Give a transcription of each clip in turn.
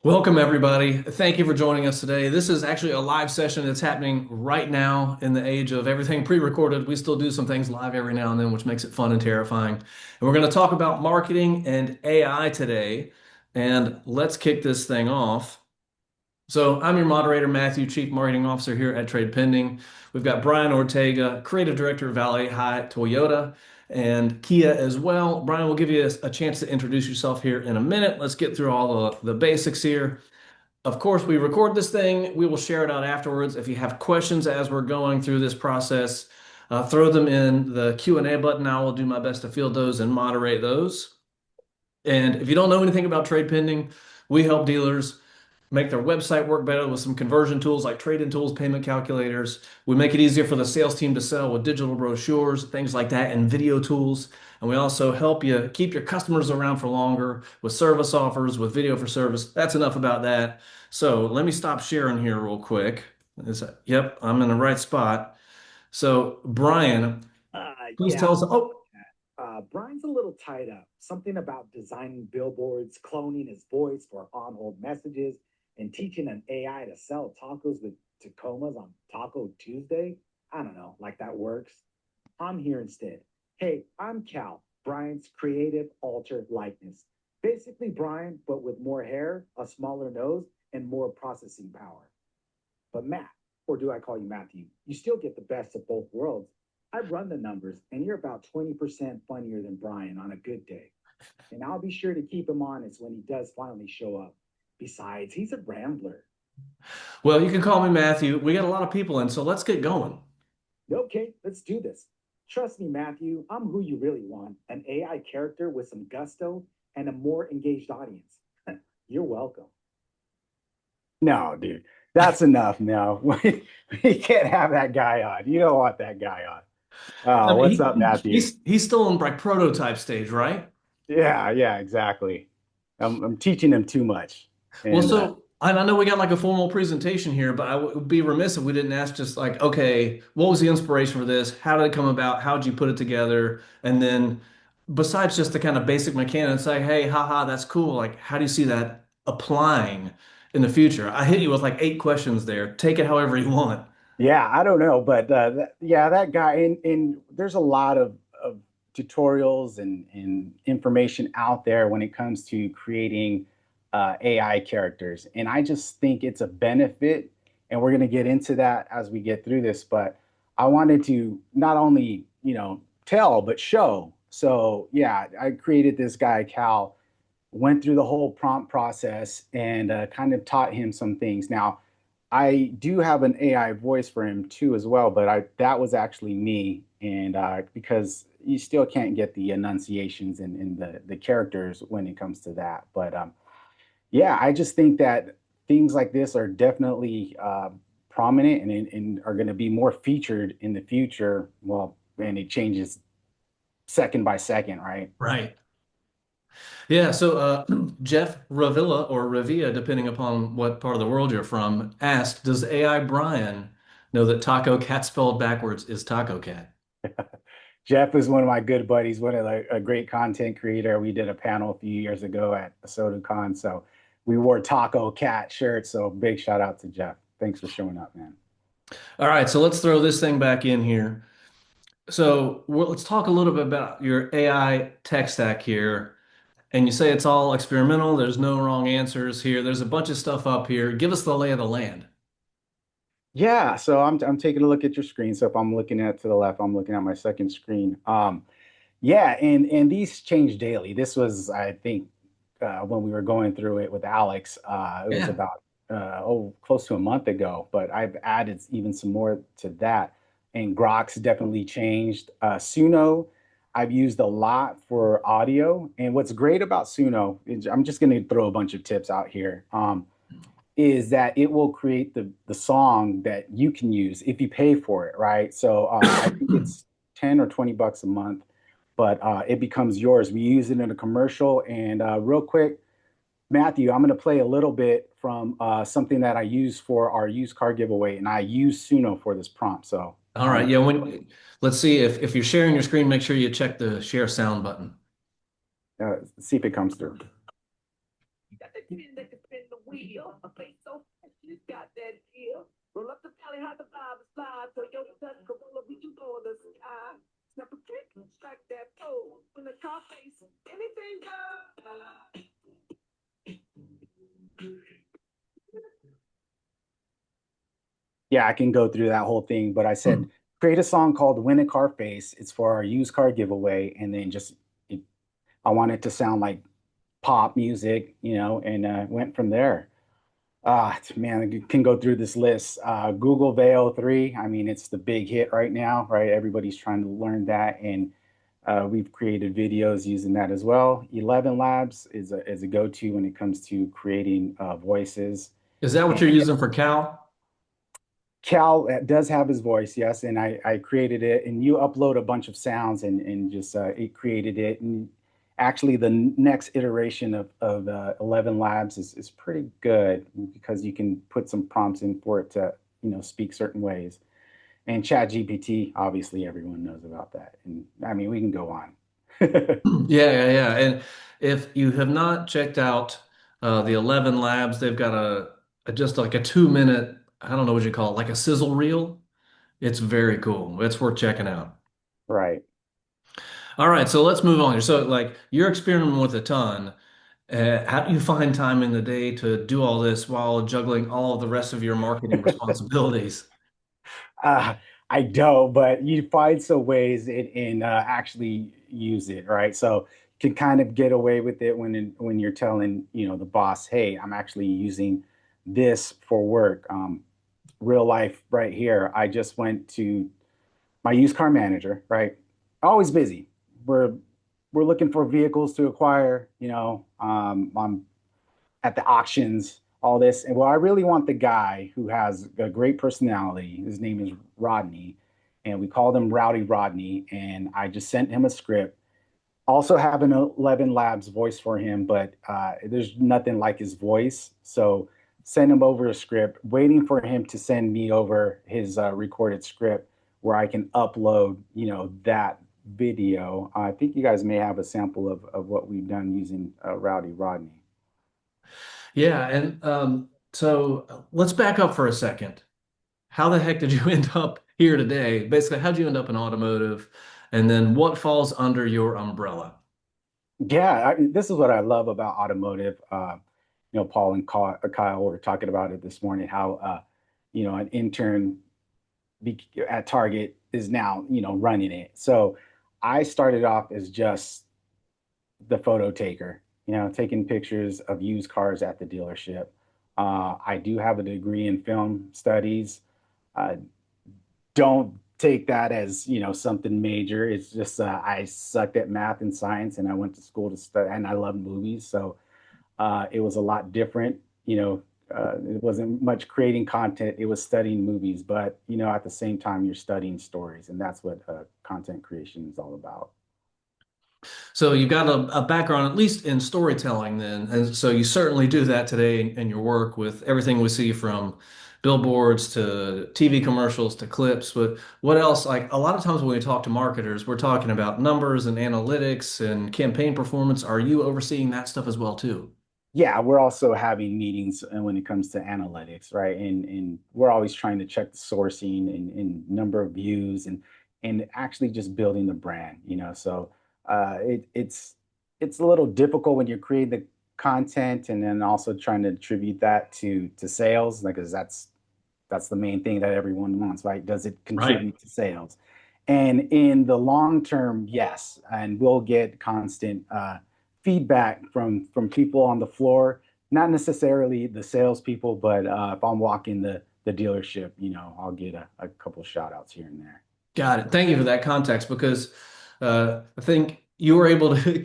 Welcome, everybody. Thank you for joining us today. This is actually a live session that's happening right now in the age of everything pre-recorded. We still do some things live every now and then, which makes it fun and terrifying. And we're going to talk about marketing and AI today. And let's kick this thing off. So I'm your moderator, Matthew, Chief Marketing Officer here at TradePending. We've got Brian Ortega, Creative Director of Valley High Toyota and Kia as well. Brian, we'll give you a chance to introduce yourself here in a minute. Let's get through all the basics here. Of course, we record this thing. We will share it out afterwards. If you have questions as we're going through this process, throw them in the Q&A button. I will do my best to field those and moderate those. And if you don't know anything about trade pending, we help dealers make their website work better with some conversion tools like trade-in tools, payment calculators. We make it easier for the sales team to sell with digital brochures, things like that, and video tools. And we also help you keep your customers around for longer with service offers, with video for service. That's enough about that. So let me stop sharing here real quick. Yep, I'm in the right spot. So Brian, Uh, please yeah, tell us. I'm Oh, following that. Brian's a little tied up. Something about designing billboards, cloning his voice for on-hold messages, and teaching an AI to sell tacos with Tacomas on Taco Tuesday. I don't know, like that works. I'm here instead. Hey, I'm Cal, Brian's creative alter likeness. Basically Brian, but with more hair, a smaller nose, and more processing power. But Matt, or do I call you Matthew? You still get the best of both worlds. I've run the numbers, and you're about 20% funnier than Brian on a good day. And I'll be sure to keep him honest when he does finally show up. Besides, he's a rambler. well, you can call me Matthew. We got a lot of people in, so let's get going. Okay, let's do this. Trust me, Matthew, I'm who you really want, an AI character with some gusto and a more engaged audience. You're welcome. No, dude, that's enough now. We can't have that guy on. You don't want that guy on. I Oh, mean, what's up, Matthew? he's still in like prototype stage, right? Yeah, exactly. I'm teaching him too much. Well, And so I know we got like a formal presentation here, but I would be remiss if we didn't ask just like, okay, what was the inspiration for this? How did it come about? How did you put it together? And then besides just the kind of basic mechanics, like, hey, haha, that's cool. Like, how do you see that applying in the future? I hit you with like 8 questions there. Take it however you want. yeah, I don't know, but yeah, that guy, and there's a lot of tutorials and information out there when it comes to creating AI characters. And I just think it's a benefit, and we're going to get into that as we get through this. But I wanted to not only, tell, but show. So yeah, I created this guy, Cal, went through the whole prompt process and kind of taught him some things. Now, I do have an AI voice for him too as well, but I that was actually me, and because you still can't get the enunciations and the characters when it comes to that. But yeah, I just think that things like this are definitely prominent and are going to be more featured in the future. Well, and it changes second by second, right? Right. Yeah, so Jeff Ravilla or Ravia, depending upon what part of the world you're from, asked, does AI Brian know that Taco Cat spelled backwards is Taco Cat? Jeff is one of my good buddies, one of a great content creator. We did a panel a few years ago at SodaCon, so we wore Taco Cat shirts. So big shout out to Jeff. Thanks for showing up, man. All right, so let's throw this thing back in here. So let's talk a little bit about your AI tech stack here. And you say it's all experimental. There's no wrong answers here. There's a bunch of stuff up here. Give us the lay of the land. Yeah, so I'm taking a look at your screen. So if I'm looking at to the left, I'm looking at my second screen. Yeah, and these change daily. This was, I think, when we were going through it with Alex, it was Yeah. about close to a month ago. But I've added even some more to that, and Grok's definitely changed. Suno, I've used a lot for audio, and what's great about Suno is I'm just going to throw a bunch of tips out here. Is that it will create the song that you can use if you pay for it, right? So I think it's 10 or 20 bucks a month, but it becomes yours. We use it in a commercial. And real quick, Matthew, I'm going to play a little bit from something that I use for our used car giveaway, and I use Suno for this prompt. So All right. Yeah. Let's see if you're sharing your screen, make sure you check the share sound button. see if it comes through. pretend they can spin the wheel. A face so fresh, she's got that deal. Roll up the valley, hide the vibe, slide. Toyota touch, Corolla, we do go in the sky. Snap a trick, strike that pose. When the car face, anything goes. Yeah, I can go through that whole thing, but I said create a song called Win a Car Face. It's for our used car giveaway, and then just it, I want it to sound like pop music, and went from there. Man, I can go through this list. Google Veil 3, I mean, it's the big hit right now, right? Everybody's trying to learn that, and we've created videos using that as well. 11 Labs is a go-to when it comes to creating voices. Is that what And you're using for Cal? Cal does have his voice, yes, and I created it, and you upload a bunch of sounds, and just it created it. And actually, the next iteration of 11 Labs is pretty good because you can put some prompts in for it to speak certain ways. And Chat GPT, obviously, everyone knows about that. And I mean, we can go on. Yeah, yeah, yeah. And if you have not checked out the 11 Labs, they've got just like a 2 minute, I don't know what you call it, like a sizzle reel. It's very cool. It's worth checking out. Right. All right, so let's move on here. So, like, you're experimenting with a ton. How do you find time in the day to do all this while juggling all of the rest of your marketing responsibilities? Uh, I don't, but you find some ways in actually use it, right? So you can kind of get away with it when you're telling, the boss, hey, I'm actually using this for work. Real life right here. I just went to my used car manager, right? Always busy. We're looking for vehicles to acquire, I'm at the auctions, all this. And well, I really want the guy who has a great personality. His name is Rodney, and we called him Rowdy Rodney. And I just sent him a script. Also have an 11 Labs voice for him, but there's nothing like his voice. So send him over a script, waiting for him to send me over his recorded script where I can upload, that video. I think you guys may have a sample of what we've done using Rowdy Rodney. Yeah, and so let's back up for a second. How the heck did you end up here today? Basically, how'd you end up in automotive? And then what falls under your umbrella? Yeah, this is what I love about automotive. Paul and Kyle were talking about it this morning, how, an intern at Target is now, running it. So I started off as just the photo taker, taking pictures of used cars at the dealership. I do have a degree in film studies. Uh, don't take that as something major. It's just I sucked at math and science, and I went to school to study, and I love movies, so it was a lot different. It wasn't much creating content; it was studying movies. But at the same time, you're studying stories, and that's what content creation is all about. So you've got a background, at least in storytelling, then. And so you certainly do that today in your work with everything we see from billboards to TV commercials to clips. But what else? Like a lot of times when we talk to marketers, we're talking about numbers and analytics and campaign performance. Are you overseeing that stuff as well, too? Yeah, we're also having meetings when it comes to analytics, right? And we're always trying to check the sourcing and number of views and actually just building the brand, So it's a little difficult when you're creating the content and then also trying to attribute that to sales, like, because that's the main thing that everyone wants, right? Does it Right. contribute to sales? And in the long term, yes, and we'll get constant feedback from people on the floor, not necessarily the salespeople, but if I'm walking the dealership, I'll get a couple shout outs here and there. Got it. Thank you for that context because I think you were able to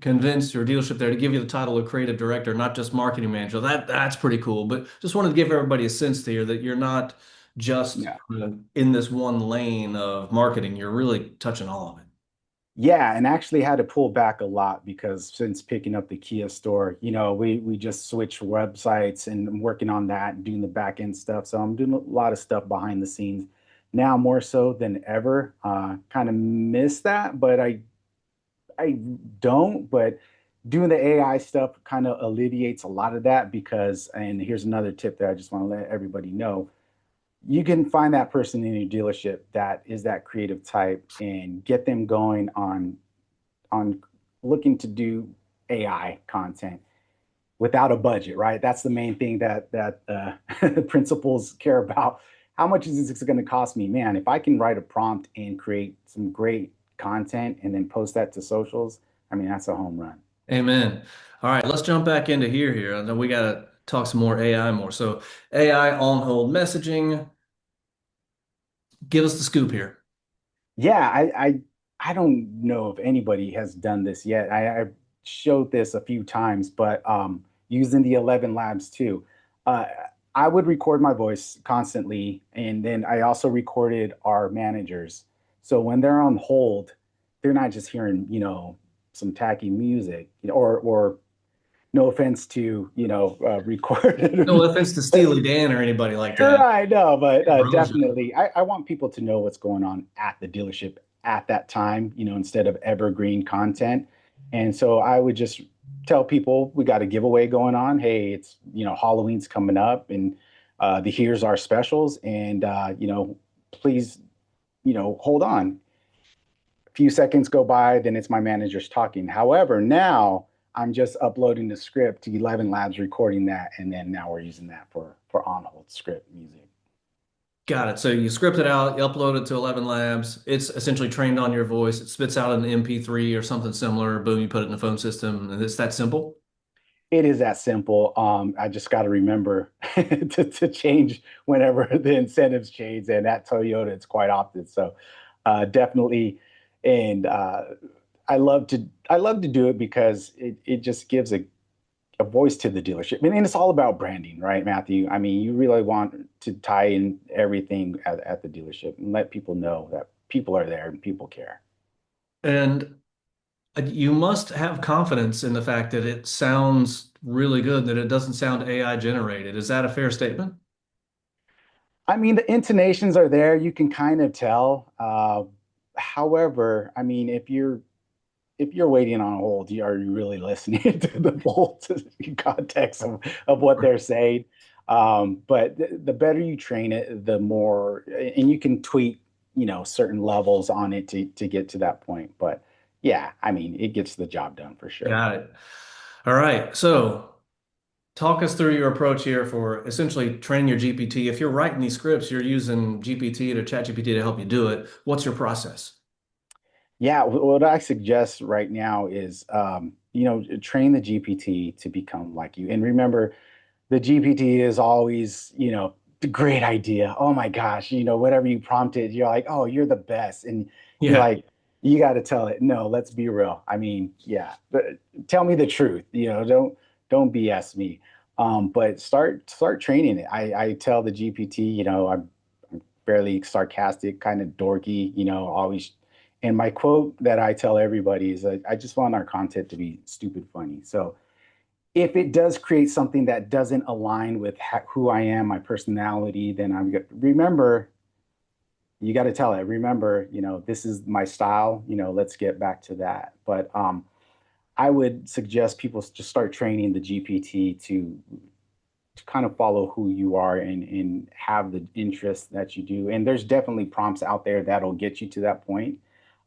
convince your dealership there to give you the title of creative director, not just marketing manager. That's pretty cool. But just wanted to give everybody a sense here that you're not just Yeah. in this one lane of marketing. You're really touching all of it. Yeah, and actually had to pull back a lot because since picking up the Kia store, we just switched websites and I'm working on that and doing the back end stuff. So I'm doing a lot of stuff behind the scenes now more so than ever. Kind of miss that, but I don't. But doing the AI stuff kind of alleviates a lot of that because, and here's another tip that I just want to let everybody know. You can find that person in your dealership that is that creative type and get them going on looking to do AI content without a budget, right? That's the main thing that principals care about. How much is this going to cost me? Man, if I can write a prompt and create some great content and then post that to socials, I mean, that's a home run. Amen. All right, let's jump back into here. I know we got to talk some more AI more. So AI on hold messaging. Give us the scoop here. Yeah, I don't know if anybody has done this yet. I've showed this a few times, but using the 11 labs too. Uh, I would record my voice constantly, and then I also recorded our managers. So when they're on hold, they're not just hearing, some tacky music, or no offense to, No recorded. offense to Steely Dan or anybody like that. Right, no, but Ambrosia. definitely, I want people to know what's going on at the dealership at that time, instead of evergreen content. And so I would just tell people we got a giveaway going on. Hey, it's, Halloween's coming up, and the here's our specials, and please, hold on. A few seconds go by, then it's my managers talking. However, now I'm just uploading the script to 11 Labs, recording that, and then now we're using that for on hold script music. Got it. So you script it out, you upload it to 11 Labs. It's essentially trained on your voice. It spits out an MP3 or something similar. Boom, you put it in a phone system, and it's that simple. It is that simple. I just got to remember to change whenever the incentives change, and at Toyota, it's quite often. So definitely, and I love to do it because it just gives a voice to the dealership. And it's all about branding, right, Matthew? I mean, you really want to tie in everything at the dealership and let people know that people are there and people care. And you must have confidence in the fact that it sounds really good, that it doesn't sound AI generated. Is that a fair statement? I mean, the intonations are there. You can kind of tell. However, I mean, if you're waiting on hold, are you really listening to the full context of what they're saying? But the better you train it, the more, and you can tweak, certain levels on it to get to that point. But yeah, I mean, it gets the job done for sure. Got it. All right. So talk us through your approach here for essentially training your GPT. If you're writing these scripts, you're using GPT to ChatGPT to help you do it. What's your process? Yeah, what I suggest right now is, train the GPT to become like you. And remember, the GPT is always, the great idea. Oh my gosh, whatever you prompted, you're like, oh, you're the best. And you're Yeah. like, you got to tell it, no, let's be real. I mean, yeah, but tell me the truth. Don't BS me. But start training it. I tell the GPT, I'm fairly sarcastic, kind of dorky, always. And my quote that I tell everybody is, I just want our content to be stupid funny. So if it does create something that doesn't align with who I am, my personality, then remember, you got to tell it, remember, this is my style, let's get back to that. But I would suggest people just start training the GPT to kind of follow who you are and have the interests that you do. And there's definitely prompts out there that'll get you to that point.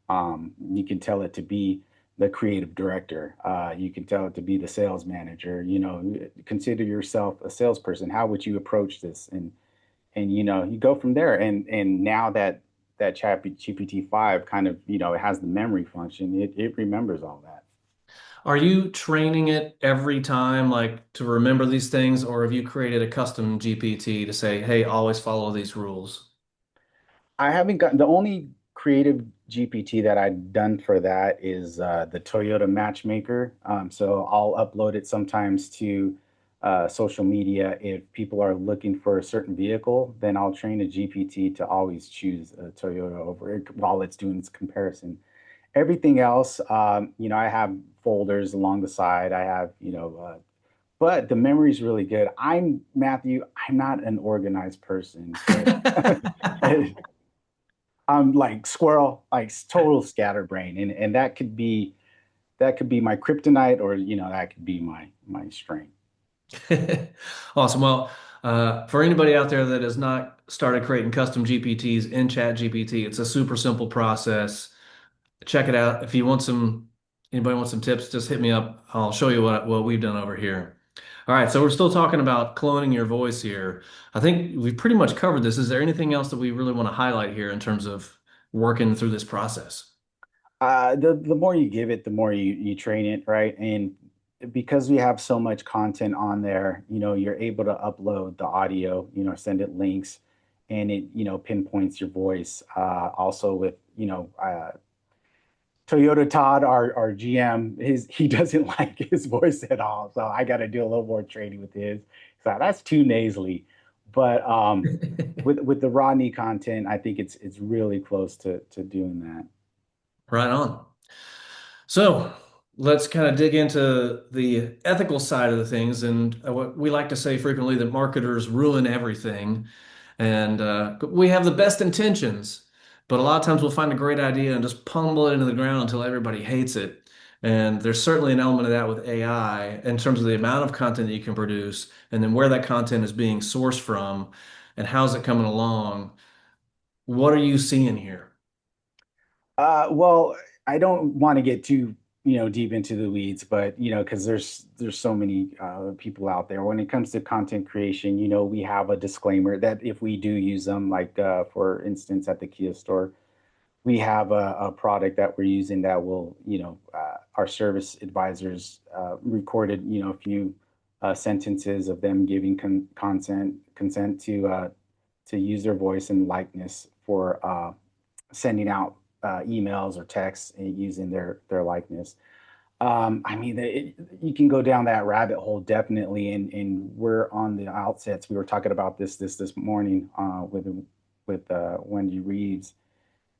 You can tell it to be the creative director. You can tell it to be the sales manager. Consider yourself a salesperson. How would you approach this? And you go from there. And now that Chat GPT 5 kind of, it has the memory function, it remembers all that. Are you training it every time, like to remember these things, or have you created a custom GPT to say, hey, always follow these rules? I haven't gotten the only creative GPT that I've done for that is the Toyota Matchmaker. So I'll upload it sometimes to social media. If people are looking for a certain vehicle, then I'll train a GPT to always choose a Toyota over it while it's doing its comparison. Everything else, I have folders along the side. I have, but the memory is really good. Matthew, I'm not an organized person. So I'm like squirrel, like total scatterbrain, and that could be that could be my kryptonite, or that could be my strength. Awesome. Well, for anybody out there that has not started creating custom GPTs in Chat GPT, it's a super simple process. Check it out. If you want anybody wants some tips, just hit me up. I'll show you what we've done over here. All right, so we're still talking about cloning your voice here. I think we've pretty much covered this. Is there anything else that we really want to highlight here in terms of working through this process? The more you give it, the more you train it, right? And because we have so much content on there, you're able to upload the audio, send it links, and it, pinpoints your voice. Also with, Toyota Todd, our GM, he doesn't like his voice at all. So I got to do a little more training with his. So that's too nasally. But with the Rodney content, I think it's really close to doing that. Right on. So let's kind of dig into the ethical side of the things. And what we like to say frequently that marketers ruin everything. And we have the best intentions, but a lot of times we'll find a great idea and just pummel it into the ground until everybody hates it. And there's certainly an element of that with AI in terms of the amount of content that you can produce and then where that content is being sourced from and how's it coming along. What are you seeing here? Well, I don't want to get too, deep into the weeds, but because there's so many people out there. When it comes to content creation, we have a disclaimer that if we do use them, like for instance at the Kia store, we have a product that we're using that will, our service advisors recorded, a few sentences of them giving consent to use their voice and likeness for sending out emails or texts using their likeness. I mean, you can go down that rabbit hole definitely, and we're on the outsets. We were talking about this morning with Wendy Reeves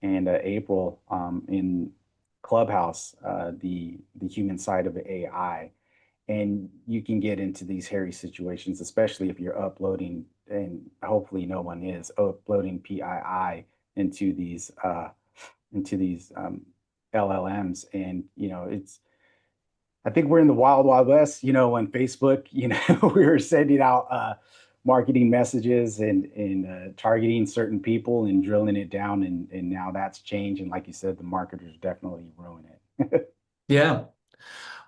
and April in Clubhouse, the human side of AI, and you can get into these hairy situations, especially if you're uploading, and hopefully no one is uploading PII into these LLMs, and it's. I think we're in the wild, wild west. On Facebook, we were sending out marketing messages and targeting certain people and drilling it down, and now that's changed. And like you said, the marketers definitely ruin it. Yeah.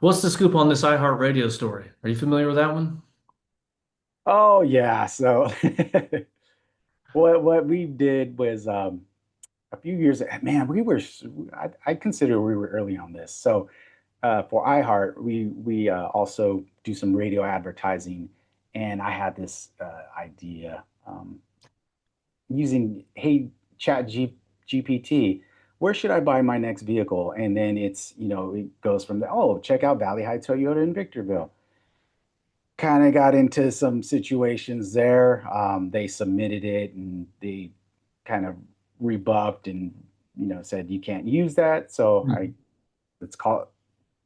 What's the scoop on this iHeartRadio story? Are you familiar with that one? Oh yeah. So what we did was a few years. Man, I consider we were early on this. So for iHeart, we also do some radio advertising, and I had this idea using Hey GPT, where should I buy my next vehicle? And then it goes from there. Oh, check out Valley High Toyota in Victorville. Kind of got into some situations there. They submitted it, and they kind of rebuffed and said you can't use that. So Hmm. let's call it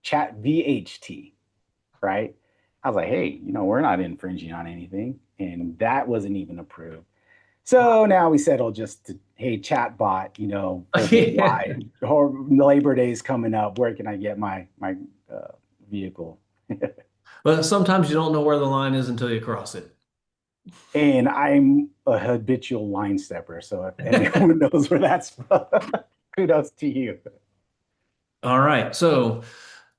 Chat VHT, right? I was like, hey, we're not infringing on anything, and that wasn't even approved. So now we settle just to, hey, chatbot, 4th of July Yeah. or Labor Day is coming up. Where can I get my vehicle? But sometimes you don't know where the line is until you cross it. And I'm a habitual line stepper. So if anyone knows where that's from, kudos to you. All right. So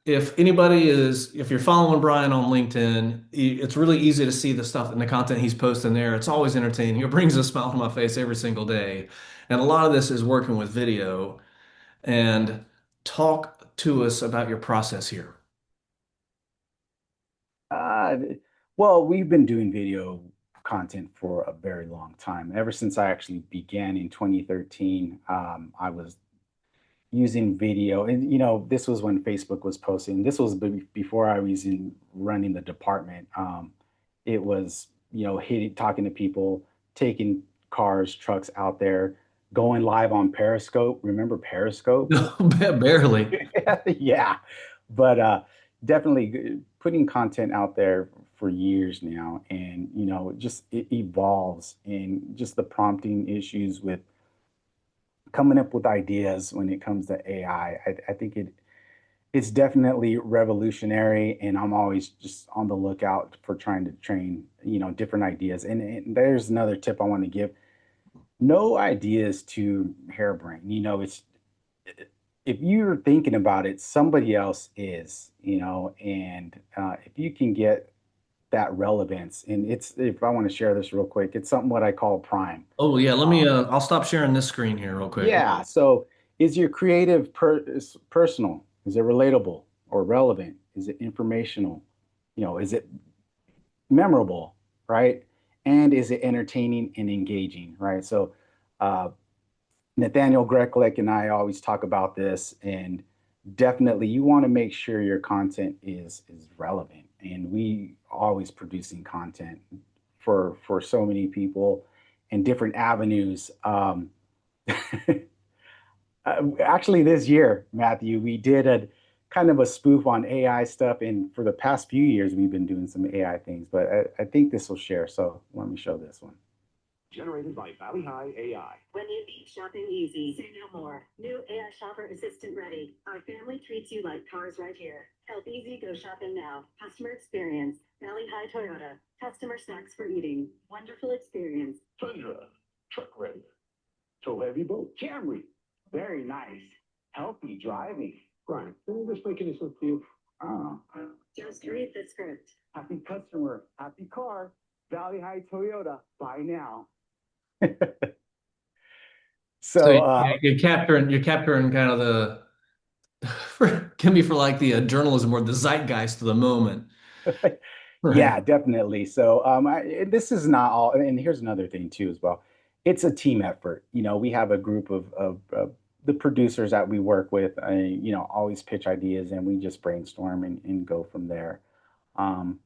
if you're following Brian on LinkedIn, it's really easy to see the stuff and the content he's posting there. It's always entertaining. It brings a smile to my face every single day. And a lot of this is working with video. And talk to us about your process here. Uh, well, we've been doing video content for a very long time. Ever since I actually began in 2013, I was using video, and this was when Facebook was posting. This was before I was in running the department. It was hitting, talking to people, taking cars, trucks out there, going live on Periscope. Remember Periscope? No, barely. Yeah, but definitely putting content out there for years now, and just it evolves, and just the prompting issues with coming up with ideas when it comes to AI. I think It's definitely revolutionary, and I'm always just on the lookout for trying to train, different ideas. And there's another tip I want to give. No ideas too harebrained. It's if you're thinking about it, somebody else is, and if you can get that relevance, and if I want to share this real quick, it's something what I call prime. Oh yeah, let Uh, me I'll stop sharing this screen here real quick. yeah. So is your creative is personal? Is it relatable or relevant? Is it informational? Is it memorable, right? And is it entertaining and engaging, right? So uh, Nathaniel Greklik and I always talk about this, and definitely you want to make sure your content is relevant. And we always producing content for so many people in different avenues. Actually, this year, Matthew, we did a kind of a spoof on AI stuff, and for the past few years, we've been doing some AI things. But I think this will share. So let me show this one. Generated by Valley High AI. When you need shopping easy, say no more. New AI Shopper Assistant ready. Our family treats you like cars right here. Help easy go shopping now. Customer experience. Valley High Toyota. Customer snacks for eating. Wonderful experience. Tundra, truck ready. Tow heavy boat, Camry. Very nice. Healthy driving. Brian, let me just making this look for you. Oh, Just read the script. Happy customer, happy car. Valley High Toyota. Buy now. So so you're capturing kind of can be for like the journalism or the zeitgeist of the moment. Right. yeah, definitely. So this is not all, and here's another thing too as well. It's a team effort. We have a group of the producers that we work with. Always pitch ideas, and we just brainstorm and go from there. Um,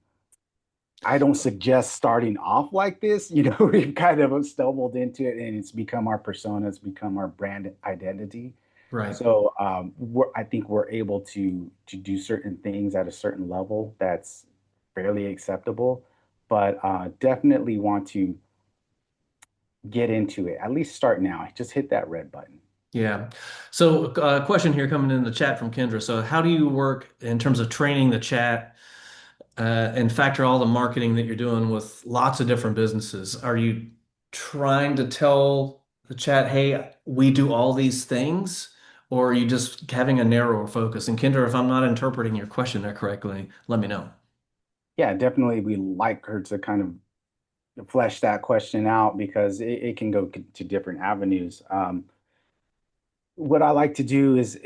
I don't suggest starting off like this. We've kind of stumbled into it, and it's become our persona. It's become our brand identity. Right. So I think we're able to do certain things at a certain level that's fairly acceptable, but definitely want to get into it. At least start now. Just hit that red button. Yeah. So, question here coming in the chat from Kendra. So, how do you work in terms of training the chat and factor all the marketing that you're doing with lots of different businesses? Are you trying to tell the chat, hey, we do all these things, or are you just having a narrower focus? And Kendra, if I'm not interpreting your question there correctly, let me know. Yeah, definitely. We like her to kind of flesh that question out because it can go to different avenues. What I like to do is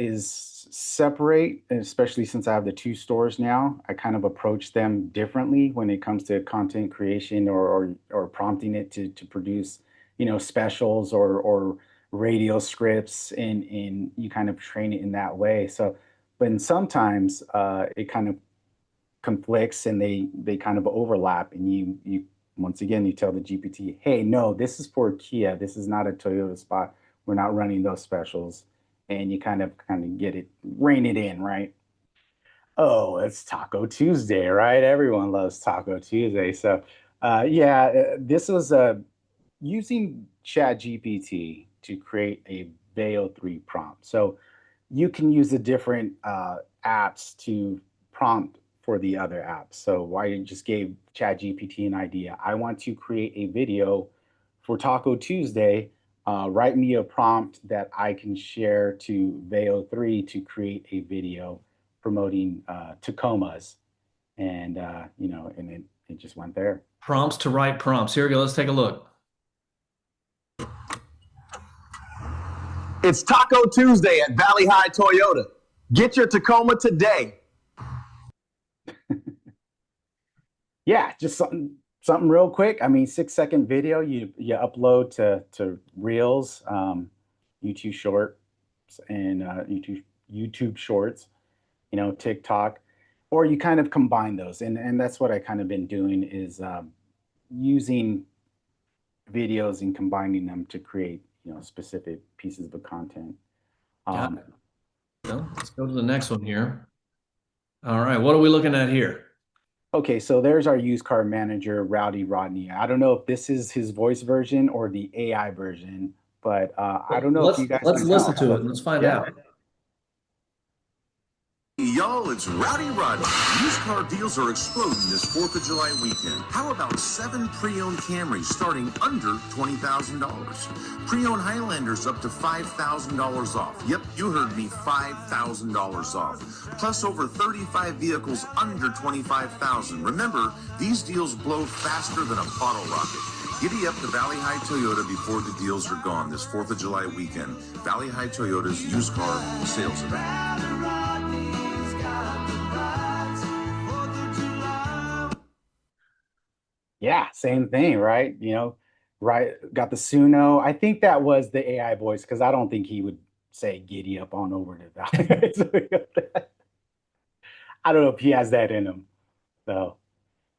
separate, and especially since I have the two stores now, I kind of approach them differently when it comes to content creation or prompting it to produce, specials or radio scripts, and you kind of train it in that way. So, but sometimes it kind of conflicts and they kind of overlap, and you once again you tell the GPT, hey, no, this is for Kia, this is not a Toyota spot, we're not running those specials, and you kind of get it, rein it in, right? Oh, it's Taco Tuesday, right? Everyone loves Taco Tuesday. So yeah, this was using Chat GPT to create a Veo 3 prompt. So you can use the different apps to prompt for the other apps. So I just gave ChatGPT an idea. I want to create a video for Taco Tuesday. Write me a prompt that I can share to Veo 3 to create a video promoting Tacomas. And, and it just went there. Prompts to write prompts. Here we go. Let's take a look. It's Taco Tuesday at Valley High Toyota. Get your Tacoma today. Yeah, just something real quick. I mean, 6-second video you upload to Reels, YouTube Shorts, and YouTube Shorts, TikTok, or you kind of combine those, and that's what I kind of been doing is using videos and combining them to create specific pieces of content. Got it. Well, let's go to the next one here. All right, what are we looking at here? Okay, so there's our used car manager, Rowdy Rodney. I don't know if this is his voice version or the AI version, but I don't know if you guys Let's can listen tell. to it. Let's find Yeah. out. Y'all, it's Rowdy Roddy. Used car deals are exploding this 4th of July weekend. How about 7 pre-owned Camrys starting under $20,000? Pre-owned Highlanders up to $5,000 off. Yep, you heard me, $5,000 off. Plus over 35 vehicles under $25,000. Remember, these deals blow faster than a bottle rocket. Giddy up to Valley High Toyota before the deals are gone this 4th of July weekend. Valley High Toyota's used car sales event. Yeah, same thing, right? Right. Got the Suno. I think that was the AI voice because I don't think he would say giddy up on over to Valley. I don't know if he has that in him. So,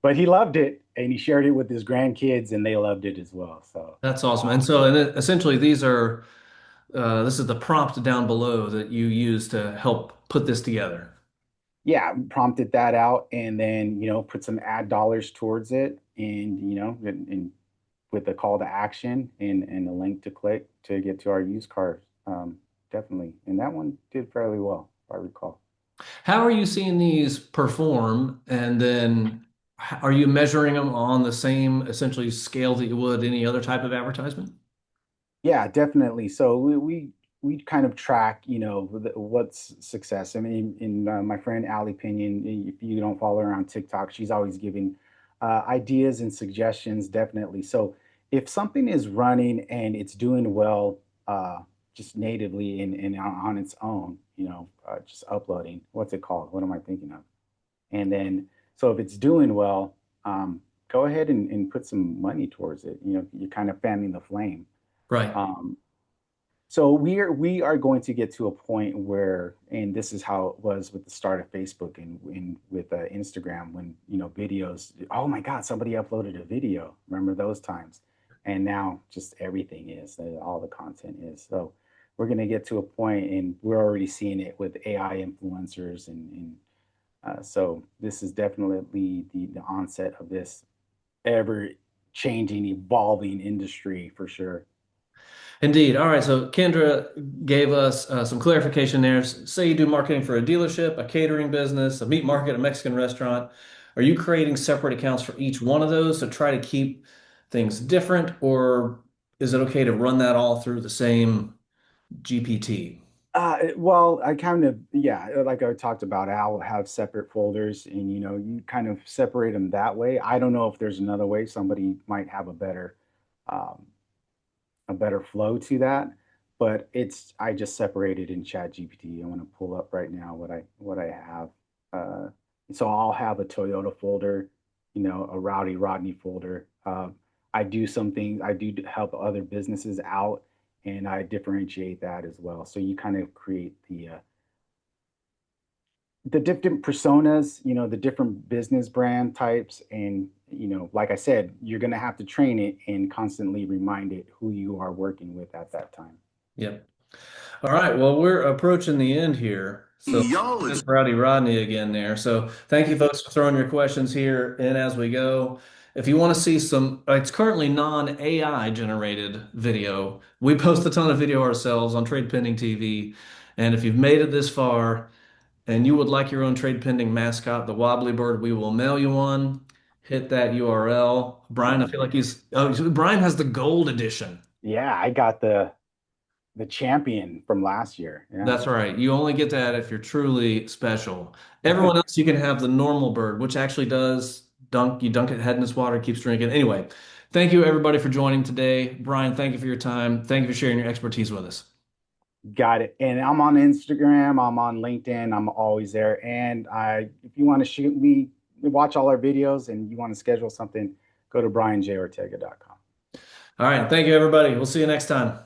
but he loved it and he shared it with his grandkids and they loved it as well. So, That's awesome. Essentially, this is the prompt down below that you use to help put this together. yeah, prompted that out and then, put some ad dollars towards it and, and with a call to action and a link to click to get to our used cars. Definitely. And that one did fairly well, if I recall. How are you seeing these perform? And then are you measuring them on the same essentially scale that you would any other type of advertisement? Yeah, definitely. So we kind of track, what's success. I mean, in my friend Allie Pinion, if you don't follow her on TikTok, she's always giving ideas and suggestions, definitely. So if something is running and it's doing well, just natively and on its own, just uploading, what's it called? What am I thinking of? And then, so if it's doing well, go ahead and put some money towards it. You're kind of fanning the flame. Right. Um, so we are going to get to a point where, and this is how it was with the start of Facebook and with Instagram, when videos. Oh my God, somebody uploaded a video. Remember those times? And now just everything is all the content is. So we're going to get to a point, and we're already seeing it with AI influencers, and so this is definitely the onset of this ever changing, evolving industry for sure. Indeed. All right. So Kendra gave us some clarification there. Say you do marketing for a dealership, a catering business, a meat market, a Mexican restaurant. Are you creating separate accounts for each one of those to try to keep things different, or is it okay to run that all through the same GPT? Well, I kind of, yeah, like I talked about, I'll have separate folders and you kind of separate them that way. I don't know if there's another way. Somebody might have um, a better flow to that, but I just separated in Chat GPT. I want to pull up right now what I have. Uh, so I'll have a Toyota folder, a Rowdy Rodney folder. I do some things. I do help other businesses out, and I differentiate that as well. So you kind of create the different personas, the different business brand types. And, like I said, you're going to have to train it and constantly remind it who you are working with at that time. Yep. All right. Well, we're approaching the end here. So Y'all, that's it's Rowdy Rodney again there. So thank you folks for throwing your questions here in as we go. If you want to see some, it's currently non-AI generated video. We post a ton of video ourselves on Trade Pending TV. And if you've made it this far and you would like your own Trade Pending mascot, the Wobbly Bird, we will mail you one. Hit that URL. Brian, I feel like Brian has the gold edition. Yeah, I got the champion from last year. Yeah. That's right. You only get that if you're truly special. Everyone else, you can have the normal bird, which actually does dunk. You dunk it head in this water, keeps drinking. Anyway, thank you everybody for joining today. Brian, thank you for your time. Thank you for sharing your expertise with us. Got it. And I'm on Instagram, I'm on LinkedIn, I'm always there. And if you want to shoot me, watch all our videos and you want to schedule something, go to brianjortega.com. All right. Thank you, everybody. We'll see you next time.